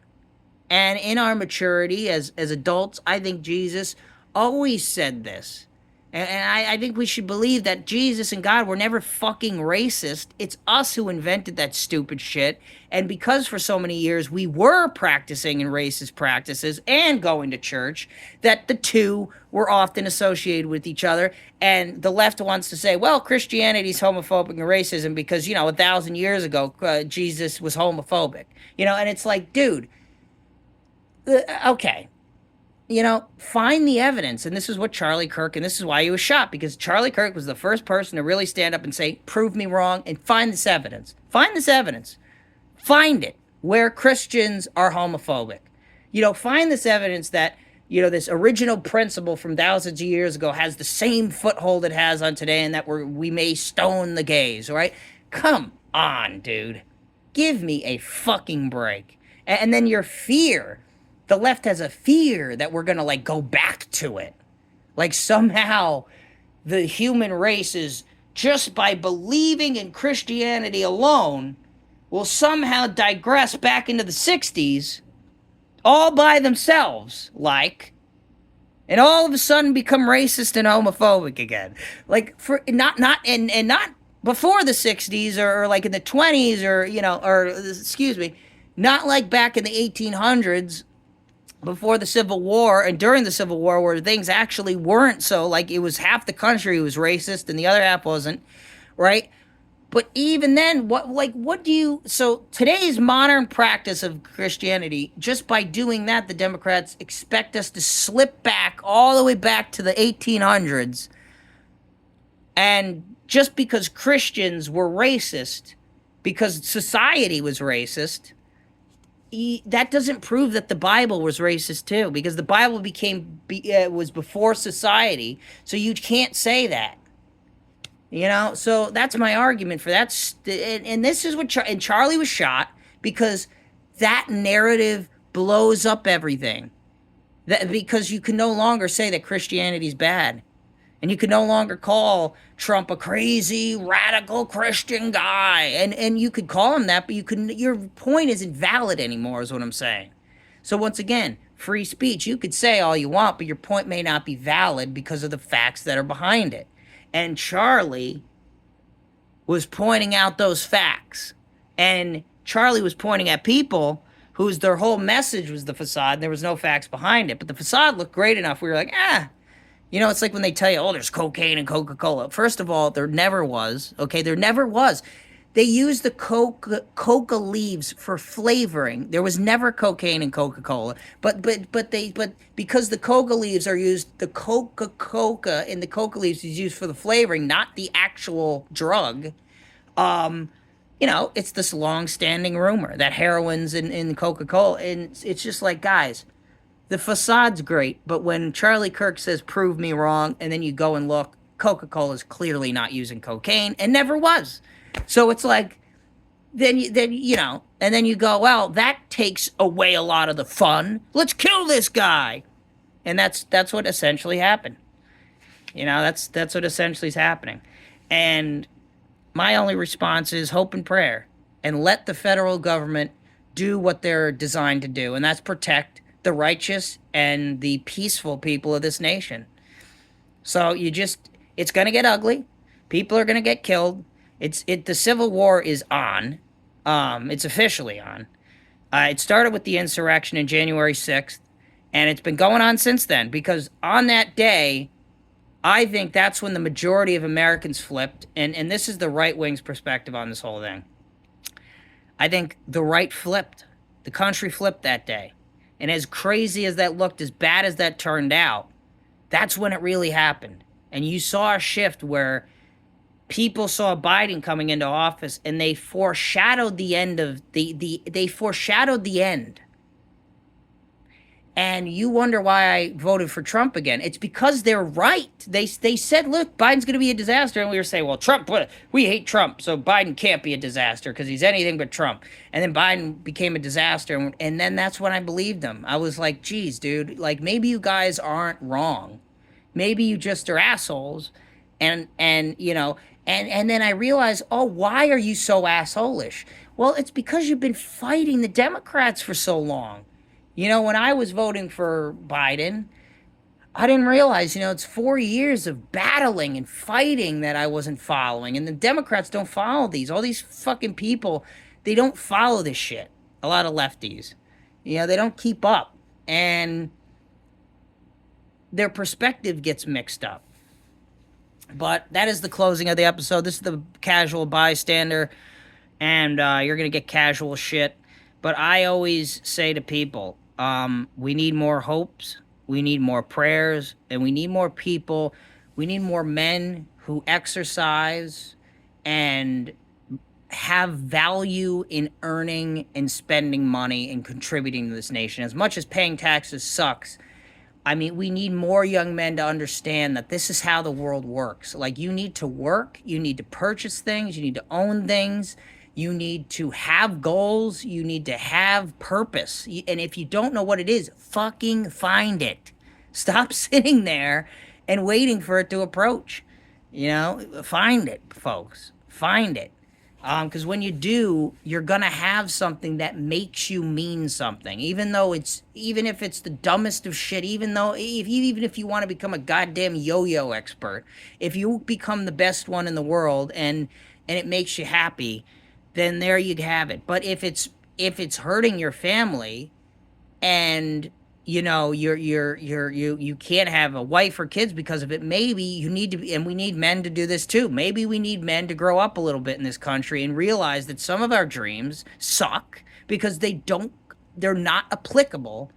And in our maturity as adults, I think Jesus always said this. And I think we should believe that Jesus and God were never fucking racist. It's us who invented that stupid shit. And because for so many years we were practicing in racist practices and going to church, that the two were often associated with each other. And the left wants to say, well, Christianity's homophobic and racism because, you know, 1,000 years ago, Jesus was homophobic. You know, and it's like, dude, okay. You know, find the evidence. And this is what Charlie Kirk, and this is why he was shot, because Charlie Kirk was the first person to really stand up and say, prove me wrong, and find this evidence. Find this evidence. Find it where Christians are homophobic. You know, find this evidence that, you know, this original principle from thousands of years ago has the same foothold it has on today, and that we may stone the gays, all right? Come on, dude. Give me a fucking break. And then your fear. The left has a fear that we're going to, like, go back to it. Like, somehow the human race is, just by believing in Christianity alone, will somehow digress back into the 60s all by themselves, like, and all of a sudden become racist and homophobic again. Like, for not before the 60s or like in the 20s or, you know, or, excuse me, not like back in the 1800s before the Civil War and during the Civil War, where things actually weren't so, like, it was half the country was racist and the other half wasn't, right? But even then, what do you, so today's modern practice of Christianity, just by doing that, the Democrats expect us to slip back all the way back to the 1800s. And just because Christians were racist, because society was racist, that doesn't prove that the Bible was racist too, because the Bible was before society, so you can't say that. So that's my argument for that. And this is what Charlie was shot because that narrative blows up everything. Because you can no longer say that Christianity's bad. And you can no longer call Trump a crazy, radical Christian guy. And you could call him that, but your point isn't valid anymore, is what I'm saying. So once again, free speech, you could say all you want, but your point may not be valid because of the facts that are behind it. And Charlie was pointing out those facts. And Charlie was pointing at people whose their whole message was the facade, and there was no facts behind it. But the facade looked great enough. We were like, it's like when they tell you, oh, there's cocaine in Coca-Cola. First of all, there never was. Okay, there never was. They used the coca leaves for flavoring. There was never cocaine in Coca-Cola. But because the coca leaves are used, the coca in the coca leaves is used for the flavoring, not the actual drug. It's this long-standing rumor that heroin's in Coca-Cola. And it's just like, guys, the facade's great, but when Charlie Kirk says, prove me wrong, and then you go and look, Coca-Cola is clearly not using cocaine and never was. So it's like, then and then you go, well, that takes away a lot of the fun. Let's kill this guy. And that's what essentially happened. That's what essentially is happening. And my only response is hope and prayer, and let the federal government do what they're designed to do, and that's protect the righteous and the peaceful people of this nation. So it's going to get ugly. People are going to get killed. The Civil War is on. It's officially on. It started with the insurrection in January 6th, and it's been going on since then, because on that day, I think that's when the majority of Americans flipped, and this is the right wing's perspective on this whole thing. I think the right flipped. The country flipped that day. And as crazy as that looked, as bad as that turned out, that's when it really happened. And you saw a shift where people saw Biden coming into office, and they foreshadowed the end of they foreshadowed the end. And you wonder why I voted for Trump again. It's because they're right. They said, look, Biden's going to be a disaster. And we were saying, well, Trump, we hate Trump, so Biden can't be a disaster because he's anything but Trump. And then Biden became a disaster. And then that's when I believed them. I was like, geez, dude, like, maybe you guys aren't wrong. Maybe you just are assholes. And then I realized, oh, why are you so assholish? Well, it's because you've been fighting the Democrats for so long. When I was voting for Biden, I didn't realize, it's 4 years of battling and fighting that I wasn't following. And the Democrats don't follow these. All these fucking people, they don't follow this shit. A lot of lefties. They don't keep up. And their perspective gets mixed up. But that is the closing of the episode. This is the casual bystander. And you're going to get casual shit. But I always say to people, we need more hopes, we need more prayers, and we need more people. We need more men who exercise and have value in earning and spending money and contributing to this nation. As much as paying taxes sucks, I mean, we need more young men to understand that this is how the world works. Like, you need to work, you need to purchase things, you need to own things. You need to have goals. You need to have purpose. And if you don't know what it is, fucking find it. Stop sitting there and waiting for it to approach. Find it, folks. Find it. Because when you do, you're going to have something that makes you mean something. Even if it's the dumbest of shit, even if you want to become a goddamn yo-yo expert, if you become the best one in the world and it makes you happy, then there you have it. But if it's hurting your family and you know, you can't have a wife or kids because of it. Maybe you need to be, and we need men to do this too. Maybe we need men to grow up a little bit in this country and realize that some of our dreams suck because they're not applicable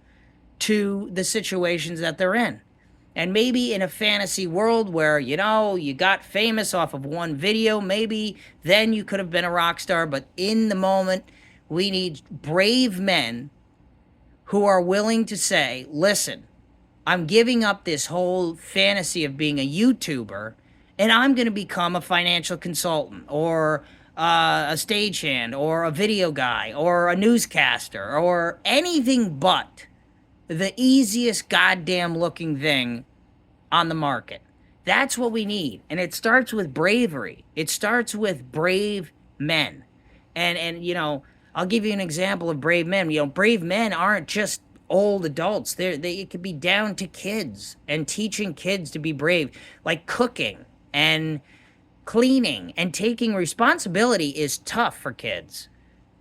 to the situations that they're in. And maybe in a fantasy world where, you know, you got famous off of one video, maybe then you could have been a rock star. But in the moment, we need brave men who are willing to say, listen, I'm giving up this whole fantasy of being a YouTuber, and I'm going to become a financial consultant or a stagehand or a video guy or a newscaster or anything but the easiest goddamn looking thing on the market. That's what we need. And it starts with bravery. It starts with brave men. And you know, I'll give you an example of brave men. You know, brave men aren't just old adults. It could be down to kids and teaching kids to be brave, like cooking and cleaning and taking responsibility is tough for kids.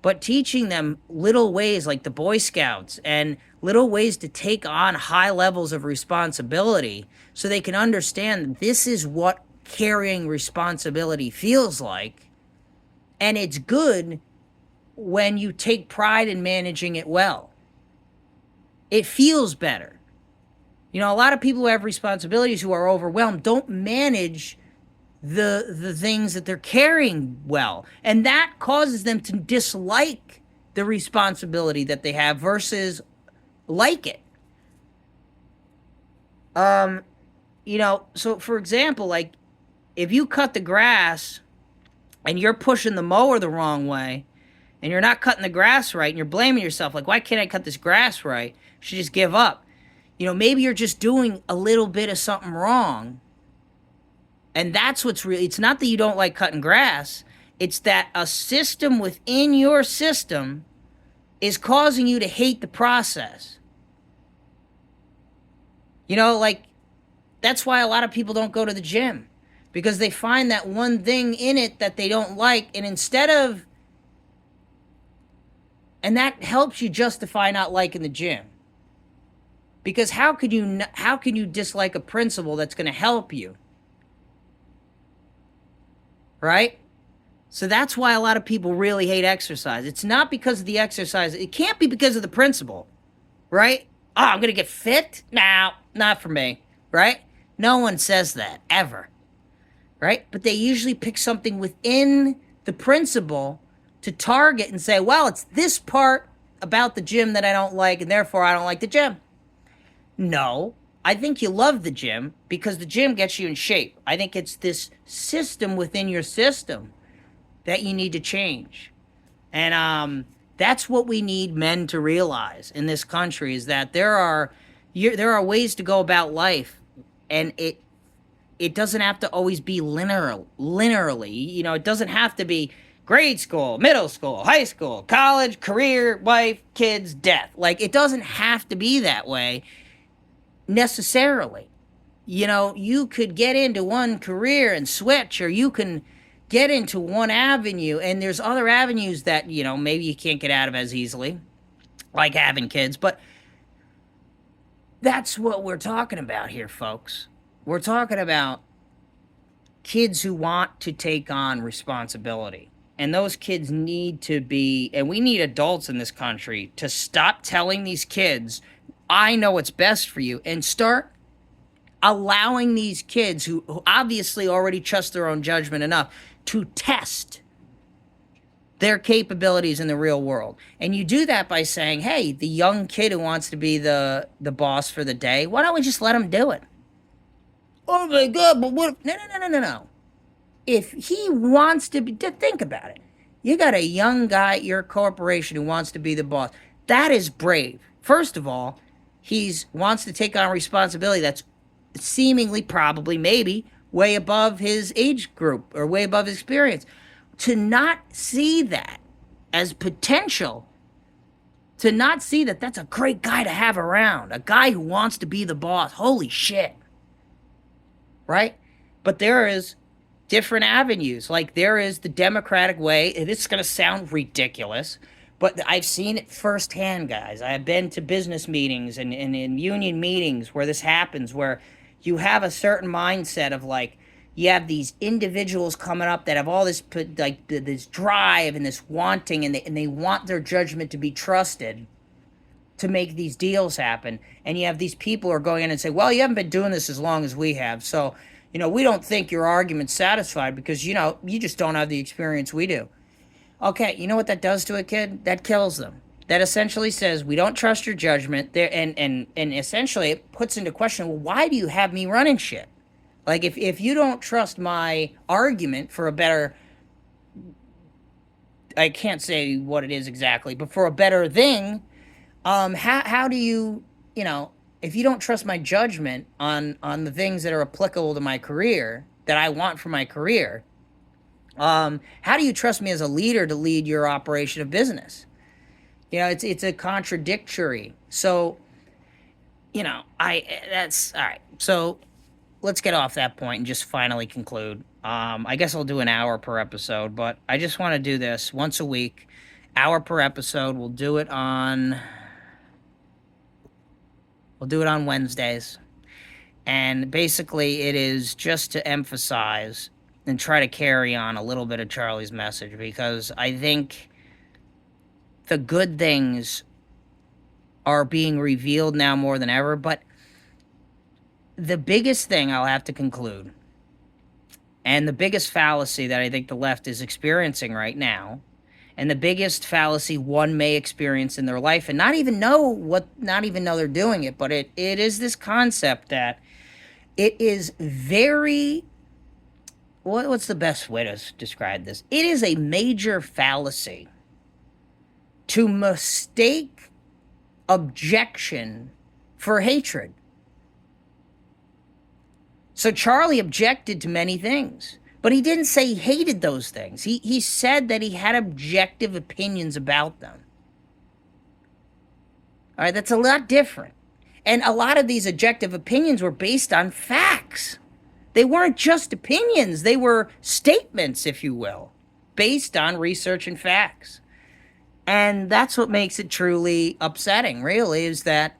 But teaching them little ways like the Boy Scouts and little ways to take on high levels of responsibility so they can understand that this is what carrying responsibility feels like. And it's good when you take pride in managing it well. It feels better. You know, a lot of people who have responsibilities who are overwhelmed don't manage the things that they're carrying well. And that causes them to dislike the responsibility that they have versus like it. You know, so for example, like if you cut the grass and you're pushing the mower the wrong way and you're not cutting the grass right and you're blaming yourself, like, why can't I cut this grass right? You should just give up. You know, maybe you're just doing a little bit of something wrong. And that's what's really, it's not that you don't like cutting grass. It's that a system within your system is causing you to hate the process. You know, like, that's why a lot of people don't go to the gym. Because they find that one thing in it that they don't like. And instead of, and that helps you justify not liking the gym. Because how can you dislike a principle that's going to help you? Right? So that's why a lot of people really hate exercise. It's not because of the exercise. It can't be because of the principle. Right? Oh, I'm going to get fit? No, not for me. Right? No one says that, ever. Right? But they usually pick something within the principle to target and say, well, it's this part about the gym that I don't like, and therefore I don't like the gym. No. I think you love the gym because the gym gets you in shape. I think it's this system within your system that you need to change. And that's what we need men to realize in this country, is that there are ways to go about life, and it doesn't have to always be linearly. You know, it doesn't have to be grade school, middle school, high school, college, career, wife, kids, death. Like, it doesn't have to be that way necessarily. You know, you could get into one career and switch, or you can get into one avenue, and there's other avenues that, you know, maybe you can't get out of as easily, like having kids. But that's what we're talking about here, folks. We're talking about kids who want to take on responsibility. And those kids need to be, and we need adults in this country to stop telling these kids, I know what's best for you, and start allowing these kids who obviously already trust their own judgment enough to test their capabilities in the real world. And you do that by saying, hey, the young kid who wants to be the boss for the day, why don't we just let him do it? Oh my God, but what if, no. If he wants to be, think about it. You got a young guy at your corporation who wants to be the boss. That is brave. First of all, he wants to take on responsibility that's seemingly, probably, maybe, way above his age group or way above his experience. To not see that as potential, to not see that that's a great guy to have around, a guy who wants to be the boss. Holy shit. Right? But there is different avenues. Like, there is the democratic way, and it's going to sound ridiculous, But I've seen it firsthand, guys. I have been to business meetings and in union meetings where this happens, where you have a certain mindset of like, you have these individuals coming up that have all this like this drive and this wanting, and they want their judgment to be trusted to make these deals happen. And you have these people who are going in and say, well, you haven't been doing this as long as we have, so we don't think your argument's satisfied because you just don't have the experience we do. Okay, you know what that does to a kid? That kills them. That essentially says we don't trust your judgment there, and essentially it puts into question, well, why do you have me running shit? Like, if you don't trust my argument for a better, I can't say what it is exactly, but for a better thing, how do you, if you don't trust my judgment on the things that are applicable to my career, that I want for my career, how do you trust me as a leader to lead your operation of business? It's a contradictory. So, that's all right. So let's get off that point and just finally conclude. I guess I'll do an hour per episode, but I just want to do this once a week, hour per episode. We'll do it on Wednesdays. And basically it is just to emphasize and try to carry on a little bit of Charlie's message, because I think the good things are being revealed now more than ever. But the biggest thing I'll have to conclude, and the biggest fallacy that I think the left is experiencing right now, and the biggest fallacy one may experience in their life and not even know they're doing it, but it is this concept that it is very, what's the best way to describe this? It is a major fallacy to mistake objection for hatred. So Charlie objected to many things, but he didn't say he hated those things. He said that he had objective opinions about them. All right, that's a lot different. And a lot of these objective opinions were based on facts. They weren't just opinions. They were statements, if you will, based on research and facts. And that's what makes it truly upsetting, really, is that,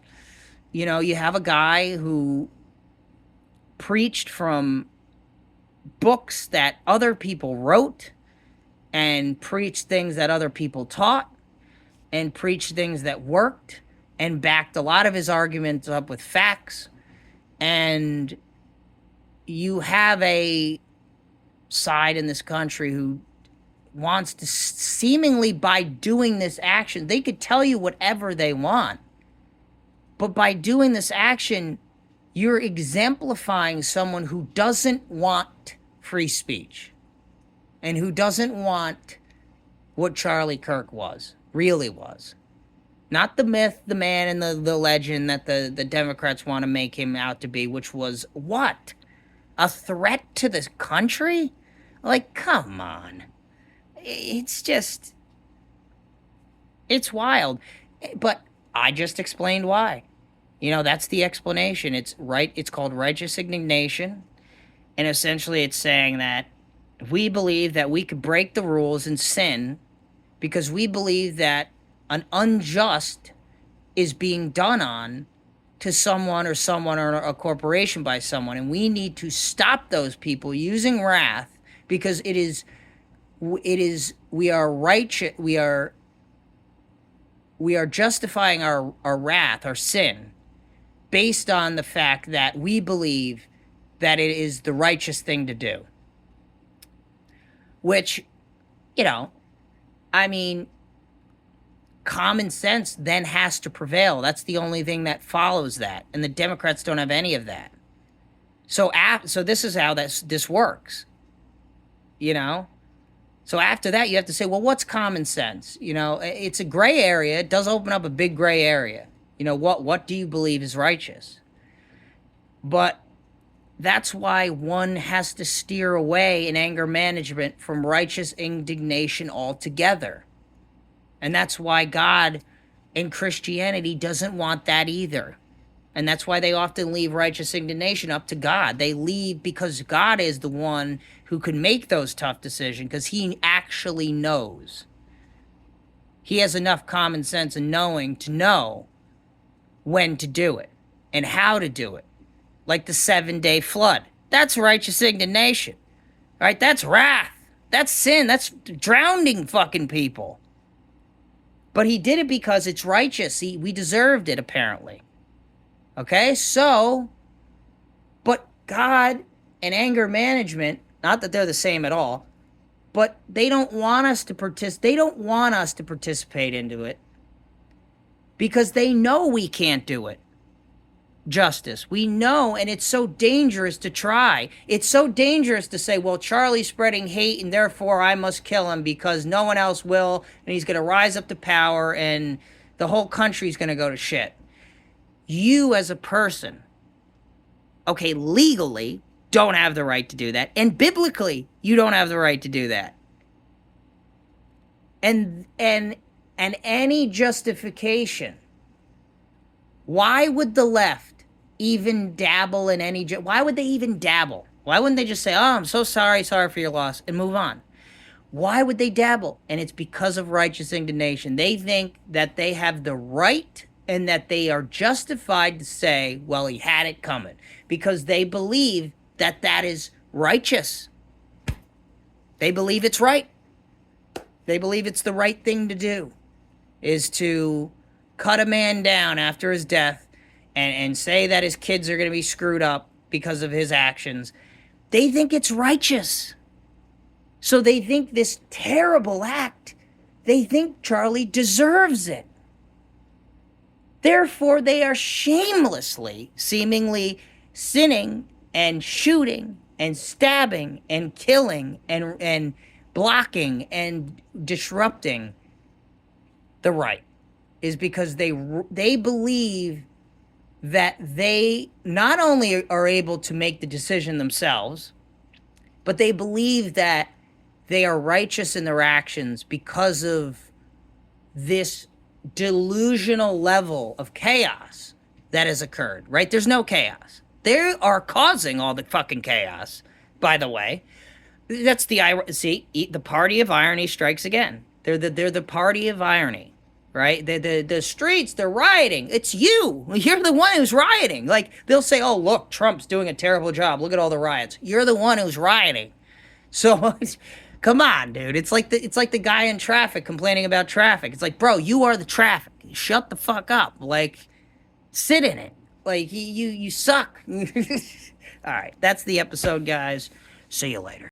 you have a guy who preached from books that other people wrote, and preached things that other people taught, and preached things that worked, and backed a lot of his arguments up with facts. And you have a side in this country who wants to seemingly, by doing this action, they could tell you whatever they want, but by doing this action, you're exemplifying someone who doesn't want free speech, and who doesn't want what Charlie Kirk really was. Not the myth, the man, and the legend that the Democrats want to make him out to be, which was what? A threat to this country? Like, come on. It's wild. But I just explained why. That's the explanation. It's called righteous indignation. And essentially it's saying that we believe that we could break the rules and sin because we believe that an unjust is being done on to someone or a corporation by someone. And we need to stop those people using wrath, because we are righteous. We are justifying our wrath, our sin, based on the fact that we believe that it is the righteous thing to do. Which, common sense then has to prevail. That's the only thing that follows that. And the Democrats don't have any of that. So this is how this works. So after that, you have to say, well, what's common sense? It's a gray area. It does open up a big gray area. What do you believe is righteous? But that's why one has to steer away in anger management from righteous indignation altogether. And that's why God in Christianity doesn't want that either. And that's why they often leave righteous indignation up to God. They leave because God is the one who can make those tough decisions, because he actually knows. He has enough common sense and knowing to know when to do it and how to do it. Like the 7-day flood. That's righteous indignation. Right? That's wrath. That's sin. That's drowning fucking people. But he did it because it's righteous. We deserved it, apparently. Okay? So, but God and anger management, not that they're the same at all, but they don't want us to participate into it because they know we can't do it. Justice. We know, and it's so dangerous to try. It's so dangerous to say, well, Charlie's spreading hate and therefore I must kill him because no one else will, and he's going to rise up to power and the whole country's going to go to shit. You as a person, okay, legally don't have the right to do that, and biblically you don't have the right to do that. And any justification, why would the left even dabble in any... Why would they even dabble? Why wouldn't they just say, oh, I'm so sorry for your loss, and move on? Why would they dabble? And it's because of righteous indignation. They think that they have the right and that they are justified to say, well, he had it coming, because they believe that that is righteous. They believe it's right. They believe it's the right thing to do, is to cut a man down after his death and say that his kids are going to be screwed up because of his actions. They think it's righteous. So they think this terrible act, they think Charlie deserves it. Therefore, they are shamelessly, seemingly sinning and shooting and stabbing and killing and blocking and disrupting the right. Is because they believe that they not only are able to make the decision themselves, but they believe that they are righteous in their actions because of this delusional level of chaos that has occurred, right? There's no chaos. They are causing all the fucking chaos, by the way. That's the party of irony strikes again. They're the party of irony. Right? The streets, they're rioting. It's you. You're the one who's rioting. Like, they'll say, oh, look, Trump's doing a terrible job. Look at all the riots. You're the one who's rioting. So, come on, dude. It's like the guy in traffic complaining about traffic. It's like, bro, you are the traffic. Shut the fuck up. Like, sit in it. Like, you suck. All right, that's the episode, guys. See you later.